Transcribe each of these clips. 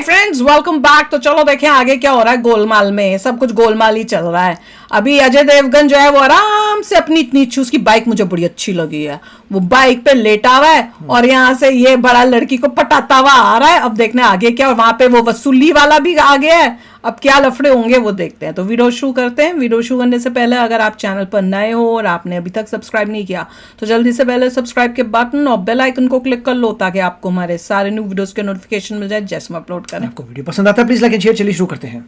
Hi friends, welcome back. तो चलो देखें आगे क्या हो रहा है। गोलमाल में सब कुछ गोलमाल ही चल रहा है। अभी अजय देवगन जो है वो आराम से अपनी इतनी उसकी बाइक मुझे बड़ी अच्छी लगी है। वो बाइक पे लेटा हुआ है और यहाँ से ये बड़ा लड़की को पटाता हुआ आ रहा है। अब देखने आगे क्या। और वहां पे वो वसूली वाला भी आ गया है। अब क्या लफड़े होंगे वो देखते हैं। तो वीडियो शुरू करते हैं। वीडियो शुरू करने से पहले अगर आप चैनल पर नए हो और आपने अभी तक सब्सक्राइब नहीं किया तो जल्दी से पहले सब्सक्राइब के बटन और बेल आइकन को क्लिक कर लो ताकि आपको हमारे सारे न्यू वीडियोस के नोटिफिकेशन मिल जाए जैसे हम अपलोड करें। आपको वीडियो पसंद आता है प्लीज लाइक एंड शेयर। चलिए शुरू करते हैं।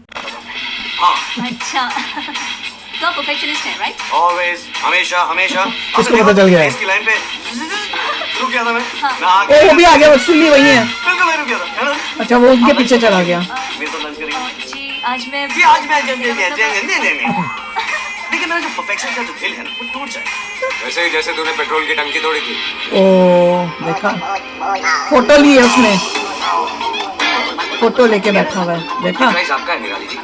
अच्छा तो परफेक्शनिस्ट है राइट? ऑलवेज, हमेशा हमेशा। इसको पता चल गया है। इसकी लाइन पे रुक गया था मैं ओ वो भी आ गया। वसूली वही है। बिल्कुल मैं रुक गया था, है ना? अच्छा वो उनके पीछे चला गया। मेरे साथ लंच करेंगे जी आज मैं देखिए मेरा जो परफेक्शन का जो दिल है ना वो टूट जाए। वैसे ही जैसे तूने पेट्रोल की टंकी तोड़ी थी। ओ देखा, फोटो ली है उसने। फोटो लेके बैठा हुआ है, देखा। प्राइस आपका है निराली जी।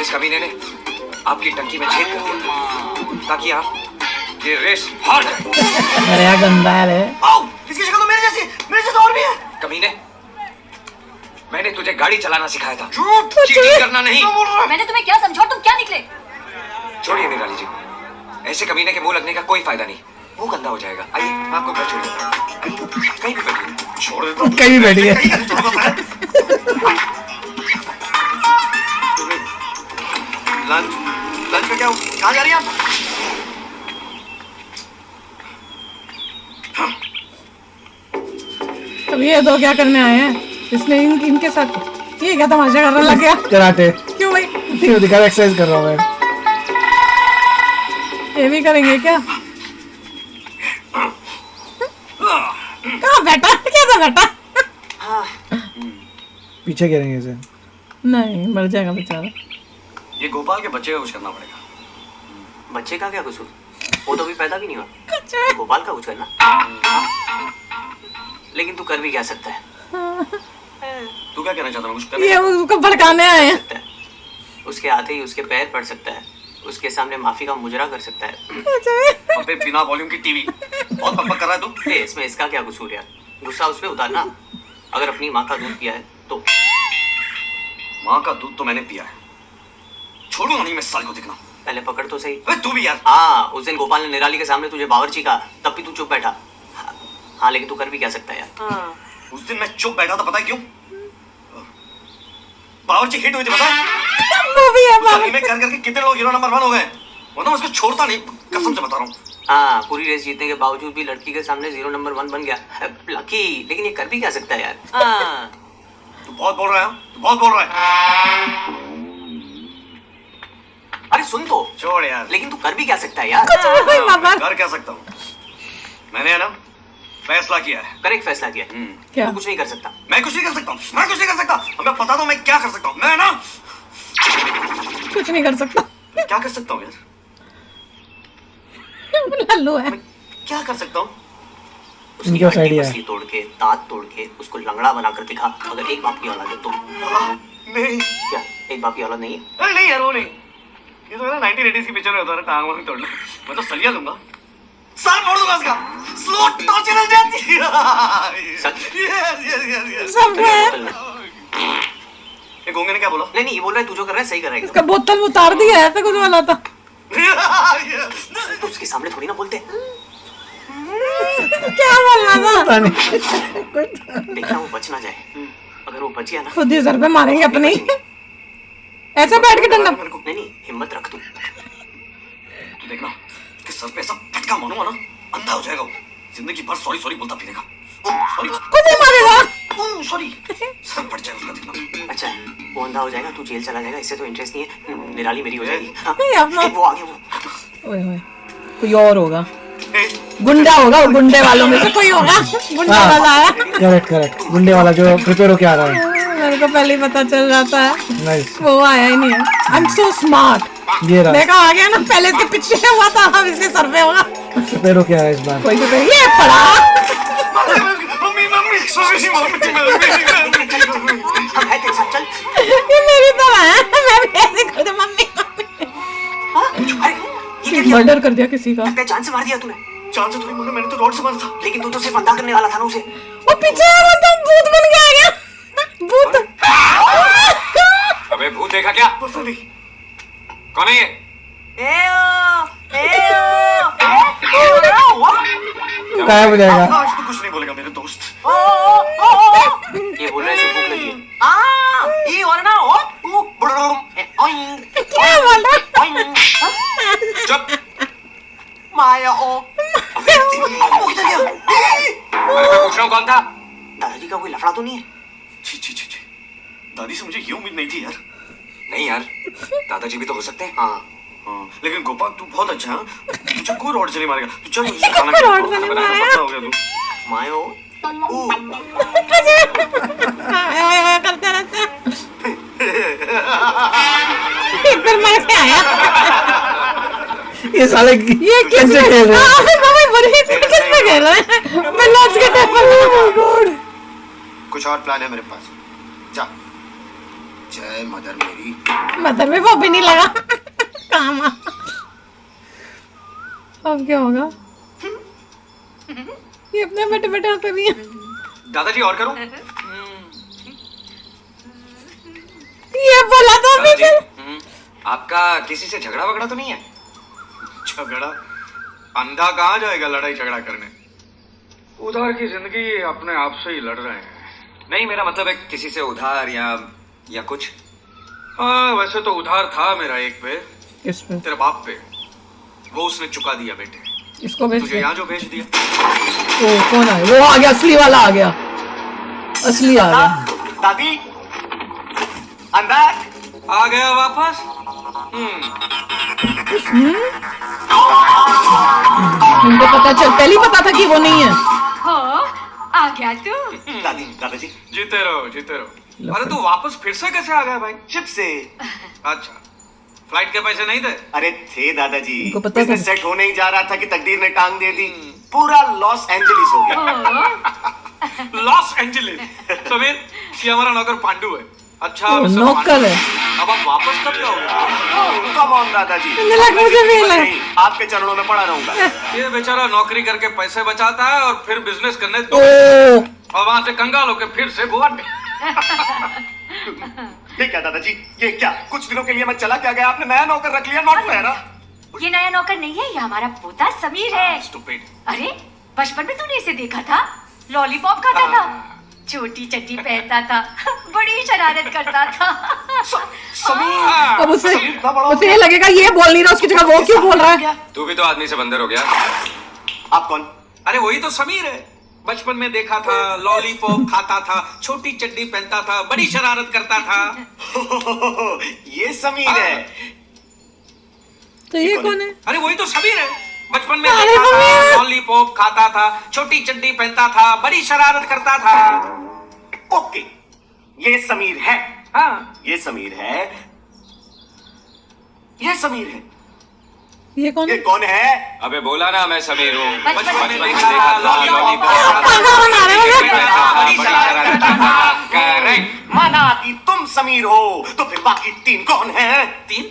इस कमीने ने आपकी टंकी में छेद कर दिया था ताकि आप ये रेस हार जाए। अरे गंदा है। आओ, इसकी शक्ल तो मेरे जैसे और भी है। कमीने, मैंने तुझे गाड़ी चलाना सिखाया था, झूठ, चीटिंग करना नहीं। मैंने तुम्हें क्या समझा, तुम क्या निकले? छोड़िए निराली जी, ऐसे कमीने के मुंह लगने का कोई फायदा नहीं। वो गंदा हो जाएगा। आइए मैं आपको घर छोड़ देता हूँ। कहीं भी बैठिए। छोड़ देता हूँ। कहीं भी बैठिए। लंच में क्या कहाँ जा रही हैं आप? अब ये दो क्या करने आए हैं? इसने इनके साथ ये क्या तमाशा करने लग गया? कराटे क्यों भाई? नहीं दिखा, एक्सरसाइज कर रहा हूँ मैं। ये भी करेंगे क्या? कहाँ बैठा? क्या था बैठा? पीछे गिरेंगे इसे। नहीं मर जाएगा बेचारा। ये गोपाल के बच्चे का कुछ करना पड़ेगा। बच्चे का क्या कसूर? वो तो अभी पैदा भी नहीं हुआ। गोपाल का कुछ करना। लेकिन तू कर भी क्या सकता है? तू क्या कहना चाहता है? कुछ कर ये उसको भड़काने आए हैं। उसके आते ही उसके पैर पड़ सकता है, उसके सामने माफी का मुजरा कर सकता है। अबे बिना वॉल्यूम की टीवी बहुत बकबक कर रहा है तू। इसमें इसका क्या कसूर यार? गुस्सा उस पे उतारना। अगर अपनी माँ का दूध पिया है तो। माँ का दूध तो मैंने पिया है, छोड़ूंगा नहीं मैं साल को। देखना पहले पकड़ तो सही। अबे तू भी यार। हाँ, उस दिन गोपाल ने निराली के सामने तुझे बावर्ची कहा, तब भी तू चुप बैठा। हाँ लेकिन तू कर भी क्या सकता है यार? उस दिन मैं चुप बैठा था, पता है क्यों? बावर्ची हिट हुई थी, पता है? मूवी है उस रीमेक कर करके कितने लोग हीरो नंबर 1 हो गए। वरना उसको छोड़ता नहीं, कसम से बता रहा हूँ। हाँ, पूरी रेस जीतने के बावजूद भी लड़की के सामने 0 नंबर 1 बन गया। लकी, लेकिन ये कर भी क्या सकता है यार? हाँ। तू बहुत बोल रहा है, तू बहुत बोल रहा है। अरे सुन तो, छोड़ यार। लेकिन तू कर भी क्या सकता है यार? कर क्या सकता हूँ? मैंने है ना फैसला किया है। करेक्ट फैसला किया। क्या? तू कुछ नहीं कर सकता। मैं कुछ नहीं कर सकता हूँ, मैं कुछ नहीं कर सकता। अब मैं बता दूँ मैं क्या कर सकता हूँ। मैं ना कुछ नहीं कर सकता। क्या कर सकता हूँ यार? लल्लू है। मैं क्या कर सकता हूँ? उसकी इनका हड्डी आइडिया है। पसली तोड़ के, दांत तोड़ के, उसको लंगड़ा बनाकर दिखा। अगर एक बाप की औलाद है तो। नहीं क्या एक बाप की औलाद नहीं है? अरे नहीं यार, वो नहीं। ये तो है ना 1980s की पिक्चर में होता है, टांग वांग तोड़ लो। मैं तो सलिया लूंगा, सर फोड़ दूंगा इसका। स्लो टॉर्च चल जाती है। सच? यस। सब है। ये गोंगे ने क्या बोला? नहीं नहीं, ये बोल रहा है तू जो कर रहा है सही कर रहा है इसका बोतल उतार दिया है तो कुछ वाला था। तो उसके सामने थोड़ी ना बोलते। क्या बोल रहा था? पता नहीं। देखना वो बच ना जाए। अगर वो बच गया ना, खुद ही सर पे मारेंगे अपने ही। ऐसा बैठ के डंडा। मेरे को नहीं हिम्मत रख तू। तू देखना कि सर पे ऐसा फटका मारूंगा ना, अंधा हो जाएगा वो। जिंदगी भर सॉरी सॉरी बोलता फिरेगा। सॉरी खुद ही मारेगा। सॉरी, सर फट जाएगा उसका। देखना अच्छा, वो अंधा हो जाएगा, तू जेल चला जाएगा, इससे तो इंटरेस्ट नहीं है। निराली मेरी हो जाएगी। हाँ, नहीं, अपना- वो आ गया वो। ओए होए, कोई और होगा। गुंडा होगा, वो गुंडे वालों में से कोई होगा। गुंडा वाला आया। करेक्ट गुंडे वाला जो प्रिपेयर होके आ रहा है। मेरे को पहले ही पता चल जाता है। नाइस। वो आया ही नहीं है। I am so smart. ये रहा, देखा आ गया ना, पहले इसके पीछे हुआ था, अब इसके सर पे होगा। प्रिपेयर होके आ रहा है इस बार। कोई तो ये पड़ा। Mummy mummy sorry mummy. हम है तेरे साथ, चल। ये मेरी तरह है, मैं भी ऐसे कर दूं मम्मी। हाँ? अरे ये क्या किया? मर्डर कर दिया किसी का। लगता है जान से मार दिया तूने। जान से थोड़ी मारा, मैंने तो रॉड से मारा था। लेकिन तू तो सिर्फ अंधा करने वाला था ना उसे। वो पीछे वो तो भूत बन के आ गया। भूत। अबे भूत देखा क्या? पता नहीं। कौन है ये? गायब हो जाएगा। आज तो कुछ नहीं बोलेगा मेरे दोस्त। ये बोल रहा है इसे भूख लगी है। क्या बोल रहा? चुप। वो किधर गया? अरे मैं पूछ रहा हूँ कौन था? दादाजी का कोई लफड़ा तो नहीं है? छी छी छी छी। दादी से मुझे ये उम्मीद नहीं थी यार। नहीं यार, दादाजी भी तो हो सकते हैं। हाँ। हाँ, लेकिन गोपाल तू बहुत अच्छा है। तुझे कोई रॉड से नहीं मारेगा। तू चल मुझे खाना खिला। रॉड से नहीं पता मारेगा। हो गया तू। मायो करता रहता है। फिर मैं से आया। ये साले ये कैसे खेल रहे हैं? मैं बड़ी किस में खेल रहा है? मैं लॉस के टेबल में। कुछ और प्लान है मेरे पास। जा। जय मदर मेरी। मतलब में वो भी नहीं लगा काम आ। अब क्या होगा? ये अपने बैठे बैठे हंस रही है। दादाजी और करूं? ये बोला तो अभी दादाजी, आपका किसी से झगड़ा वगड़ा तो नहीं है? झगड़ा? अंधा कहाँ जाएगा लड़ाई झगड़ा करने? उधार की जिंदगी अपने आप से ही लड़ रहे हैं। नहीं, मेरा मतलब है किसी से उधार या कुछ। हाँ, वैसे तो उधार था मेरा एक पे, किस पे? तेरे बाप पे। वो उसने चुका दिया बेटे। इसको भेज तुझे दे। यहाँ जो भेज दिया। ओ कौन है? वो आ गया, असली वाला आ गया। असली आ गया। दादी अंदर आ गया वापस। मुझे पता चल, पहले ही पता था कि वो नहीं है। हो आ गया तू। दादाजी जीते रहो जीते रहो। अरे तू वापस फिर से कैसे आ गया भाई? शिप से। अच्छा, फ्लाइट के पैसे नहीं थे? अरे थे दादाजी। उनको पता था। बिजनेस सेट होने ही जा रहा था कि तकदीर ने टांग दे दी। पूरा लॉस एंजलिस हो गया। Los Angeles. समीर, ये हमारा नौकर पांडु है। अच्छा ओ, मिस्टर नौकर पांडु, है। अब आप वापस कब जाओगे? कम ऑन दादाजी। मुझे लगा मुझे भी लगा। नहीं, आपके चरणों में पड़ा रहूंगा। ये बेचारा नौकरी करके पैसे बचाता है और फिर बिजनेस करने ओ और वहां से कंगाल होके फिर से गोवा में। ये क्या दादाजी? ये क्या? कुछ दिनों के लिए मैं चला क्या गया? आपने नया नौकर रख लिया? Not fair. ये नया नौकर नहीं है, ये हमारा पोता समीर है। Stupid। अरे बचपन में तूने इसे देखा था? लॉलीपॉप खाता था, छोटी चड्डी पहनता था, बड़ी शरारत करता था। समीर। अब उसे इतना बड़ा हो उसे ये लगेगा ये बोल नहीं रहा, उसकी जगह वो क्यों बोल रहा है? तू भी तो आदमी से बंदर हो गया। आप कौन? अरे वही तो समीर है। बचपन में देखा था, लॉलीपॉप खाता था, छोटी चड्डी पहनता था, बड़ी शरारत करता था। ये समीर है। तो ये कौन है? अरे वही तो समीर है। बचपन में अरे देखा था, समीर! लॉलीपॉप खाता था, छोटी चड्डी पहनता था, बड़ी शरारत करता था। ओके, ये समीर है। हाँ, ये समीर है। ये समीर है। ये कौन ये है? कौन है? अबे बोला ना मैं समीर हूँ। बचपन में देखा देखा था, लॉलीपॉप पागल बना रहे हो मुझे। बड़ी शरारत करता था। करेक्ट। माना कि तुम समीर हो, तो फिर बाकी तीन कौन हैं? तीन?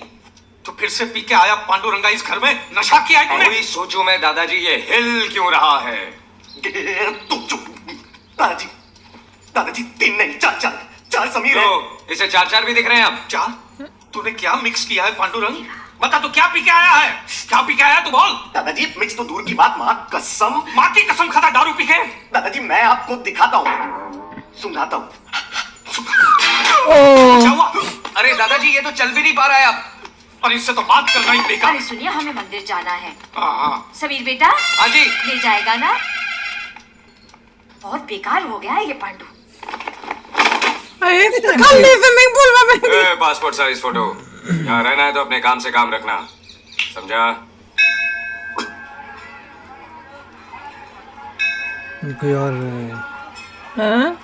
तो फिर से पी के आया पांडुरंगा इस घर में? नशा किया है तूने? वही सोचूं मैं दादाजी, ये हिल क्यों रहा है? तुम चुप। दादाजी, दादाजी तीन नहीं, चार चार चार समीर है। तो इसे चार चार भी दिख रहे हैं अब। चार? तूने क्या मिक्स किया है पांडुरंग? बता तू क्या पी के आया है? क्या पी के आया तू बोल? दादाजी मिक्स तो दूर की बात, माँ कसम। माँ की कसम खाता दारू पी के? दादाजी मैं आपको दिखाता हूँ, सुनाता हूँ। क्या हुआ? अरे दादाजी ये तो चल भी नहीं पा रहा है अब। और इससे तो बात करना ही बेकार। अरे सुनिए, हमें मंदिर जाना है। हाँ, समीर बेटा हाँ जी। ले जाएगा ना? बहुत बेकार हो गया है ये पांडु। अरे खाली स्विमिंग पूल में पासपोर्ट साइज फोटो। यहाँ रहना है तो अपने काम से काम रखना, समझा? कोई और हाँ?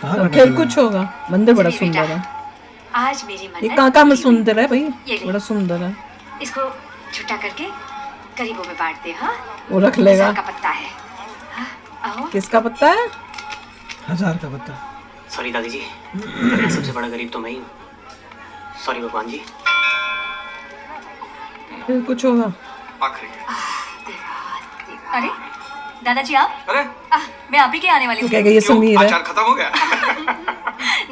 कहाँ तो करने फिर चला कुछ होगा। मंदिर बड़ा समीर सुंदर बेटा, है। आज मेरी ये मन्नत कहाँ में पूरी हुई। सुंदर है भाई? ये ले। बड़ा सुंदर है। इसको छुट्टा करके गरीबों में बांट दे। हाँ, वो रख लेगा। 1000 का पत्ता है। हाँ, आओ। किसका पत्ता है? 1000 का पत्ता। सॉरी दादाजी, मेरा सबसे बड़ा गरीब तो मैं ही हूँ। सॉरी भगवान जी। फिर कुछ होगा। आखिरी। अरे दादाजी आप अरे मैं आप ही के आने वाली तो थी। क्या ये क्यों? समीर है? अचार खत्म हो गया?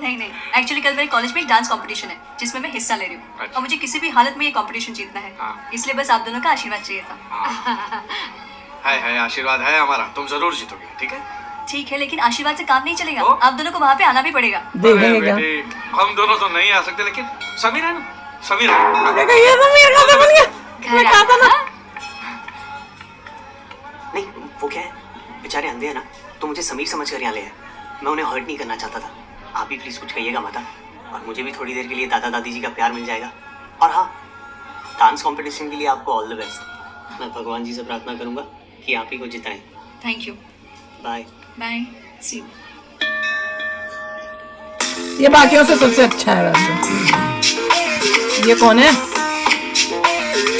नहीं एक्चुअली कल मेरे कॉलेज में एक डांस कंपटीशन है जिसमें मैं हिस्सा ले रही हूँ अच्छा। और मुझे किसी भी हालत में ये कंपटीशन जीतना है। हाँ। इसलिए बस आप दोनों का आशीर्वाद चाहिए था। है आशीर्वाद है हमारा, तुम जरूर जीतोगे, ठीक है? ठीक है, लेकिन आशीर्वाद से काम नहीं चलेगा। तो? आप दोनों को वहाँ पे आना भी पड़ेगा। देखेंगे अरे क्या? बेटी, हम दोनों तो नहीं आ सकते, लेकिन समीर है ना, समीर है। देखा ये समीर का बन गया। मैं कहा था ना। नहीं वो क्या है, बेचारे अंधे हैं ना, तो मुझे समीर समझ कर यहाँ ले आए। मैं उन्हें हर्ट नहीं करना चाहता था। आप भी प्लीज कुछ कहिएगा माता, और मुझे भी थोड़ी देर के लिए दादा दादी जी का प्यार मिल जाएगा। और हाँ, डांस कंपटीशन के लिए आपको ऑल द बेस्ट। मैं भगवान जी से प्रार्थना करूंगा कि आप ही को जिताएं। Thank you. Bye bye, see you. ये बाकियों से सबसे अच्छा है वैसे। ये कौन है?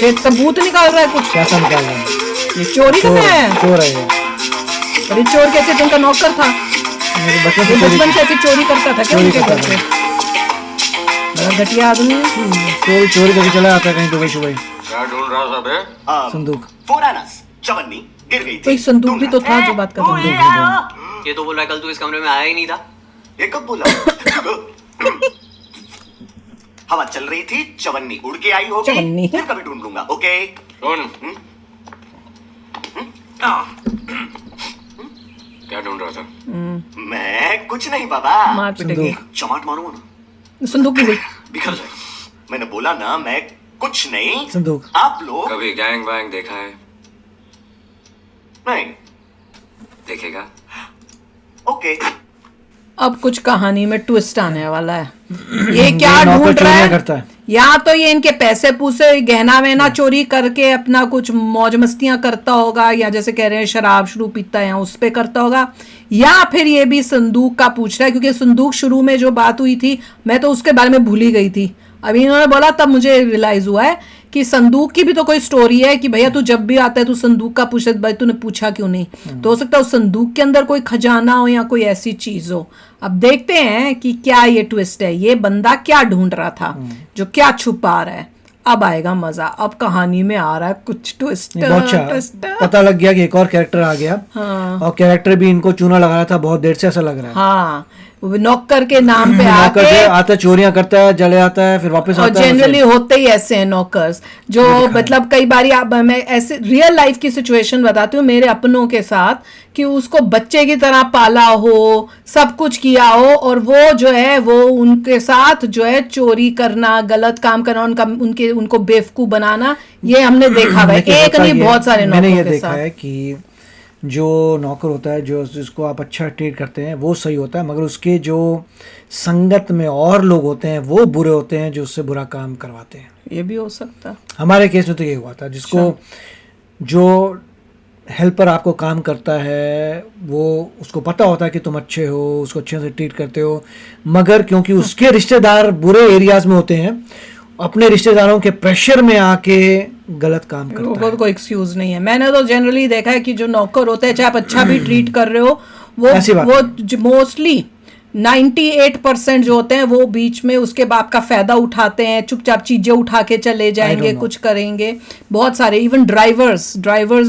ये सबूत निकाल रहा है कुछ। कैसा निकाल रहे हैं? ये चोरी चोर करना है। चोर है ये। और ये चोर कैसे? तुमका नौकर था? मेरे बच्चों से ये चोरी बचपन से ऐसी चोरी करता था क्या चोरी उनके करता घर पे? बड़ा घटिया आदमी है। चोरी करके चला आता है कहीं दुबई शुबई। क्या ढूंढ रहा था बे? संदूक। फोरानस चवन्नी गिर गई तो थी। एक संदूक भी तो था जो बात कर रहे थे। ये तो बोल रहा है कल तू इस कमरे में आया ही नहीं था। ये कब बोला? हवा चल रही थी, चवन्नी उड़ के आई होगी। चवन्नी। फिर कभी ढूंढ लूंगा, ओके? सुन, क्या ढूंढ रहा था? मैं कुछ नहीं बाबा। मार पिटेगी। संदूक। चमाट मारूंगा ना, संदूक की बिखर जाए। मैंने बोला ना, मैं कुछ नहीं। संदूक। आप लोग कभी गैंग वैंग देखा है? नहीं। देखेगा? ओके। अब कुछ कहानी में ट्विस्ट आने वाला है। ये क्या ये नौकर ढूंढ रहा चोरियां है? करता है। या तो ये इनके पैसे पूसे गहना वेना चोरी करके अपना कुछ मौज मस्तियां करता होगा, या जैसे कह रहे हैं शराब शुरू पीता है उस पे करता होगा, या फिर ये भी संदूक का पूछ रहा है, क्योंकि संदूक शुरू में जो बात हुई थी मैं तो उसके बारे में भूल ही गई थी। अभी इन्होंने बोला तब मुझे रियलाइज हुआ है कि संदूक की भी तो कोई स्टोरी है कि भैया तू जब भी आता है तू संदूक का पूछे, भाई तूने पूछा क्यों नहीं? तो हो सकता है उस संदूक के अंदर कोई खजाना हो या कोई ऐसी चीज हो। अब देखते हैं कि क्या ये ट्विस्ट है, ये बंदा क्या ढूंढ रहा था, जो क्या छुपा रहा है। अब आएगा मजा। अब कहानी में आ रहा है कुछ ट्विस्ट। बहुत अच्छा पता लग गया कि एक और कैरेक्टर आ गया। हाँ। और कैरेक्टर भी इनको चूना लगा रहा था बहुत देर से, ऐसा लग रहा है। हाँ, वो नौकर के नाम पे नौकर आके से आता है, चोरियां करता है, जले आता है, फिर वापस और आता है। जनरली होते ही ऐसे हैं नौकर्स जो मतलब कई बार मैं ऐसे रियल लाइफ की सिचुएशन बताती हूँ मेरे अपनों के साथ कि उसको बच्चे की तरह पाला हो, सब कुछ किया हो, और वो जो है वो उनके साथ जो है चोरी करना, गलत काम करना, उनको बेवकूफ बनाना, ये हमने देखा है। देखिए, एक होता नहीं ये- बहुत सारे मैंने ये नौकरों के देखा साथ। है कि जो नौकर होता है, जो जिसको आप अच्छा ट्रीट करते हैं वो सही होता है, मगर उसके जो संगत में और लोग होते हैं वो बुरे होते हैं, जो उससे बुरा काम करवाते हैं। ये भी हो सकता है। हमारे केस में तो ये हुआ था, जिसको जो हेल्पर आपको काम करता है वो उसको पता होता है कि तुम अच्छे हो, उसको अच्छे से ट्रीट करते हो, मगर क्योंकि उसके रिश्तेदार बुरे एरियाज में होते हैं, अपने रिश्तेदारों के प्रेशर में आके गलत काम करता वो है। कोई एक्सक्यूज नहीं है। मैंने तो जनरली देखा है कि जो नौकर होते हैं चाहे आप अच्छा भी ट्रीट कर रहे हो, ऐसी बात वो मोस्टली 98% जो होते हैं वो बीच में उसके बाप का फायदा उठाते हैं, चुपचाप चीजें उठा के चले जाएंगे, कुछ करेंगे। बहुत सारे इवन ड्राइवर्स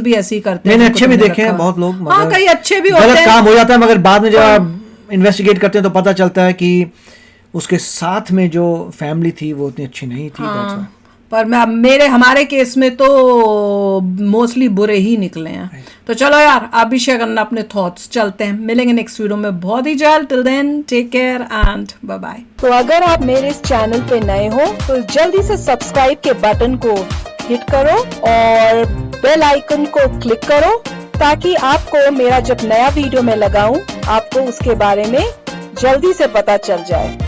भी ऐसे ही करते हैं। मैंने जिनको अच्छे भी तुमने देखे हैं रखा। बहुत लोग, हाँ, मगर कई अच्छे भी होते गलत हैं। काम हो जाता है, मगर बाद में जब आप इन्वेस्टिगेट करते हैं तो पता चलता है कि उसके साथ में जो फैमिली थी वो उतनी अच्छी नहीं थी। that's why। पर हमारे केस में तो मोस्टली बुरे ही निकले हैं। तो चलो यार, आप भी शेयर करना अपने थॉट्स। चलते हैं, मिलेंगे नेक्स्ट वीडियो में बहुत ही जल्द। Till then take care and bye bye. तो अगर आप मेरे इस चैनल पे नए हो तो जल्दी से सब्सक्राइब के बटन को हिट करो और बेल आइकन को क्लिक करो, ताकि आपको मेरा जब नया वीडियो मैं लगाऊं आपको उसके बारे में जल्दी से पता चल जाए।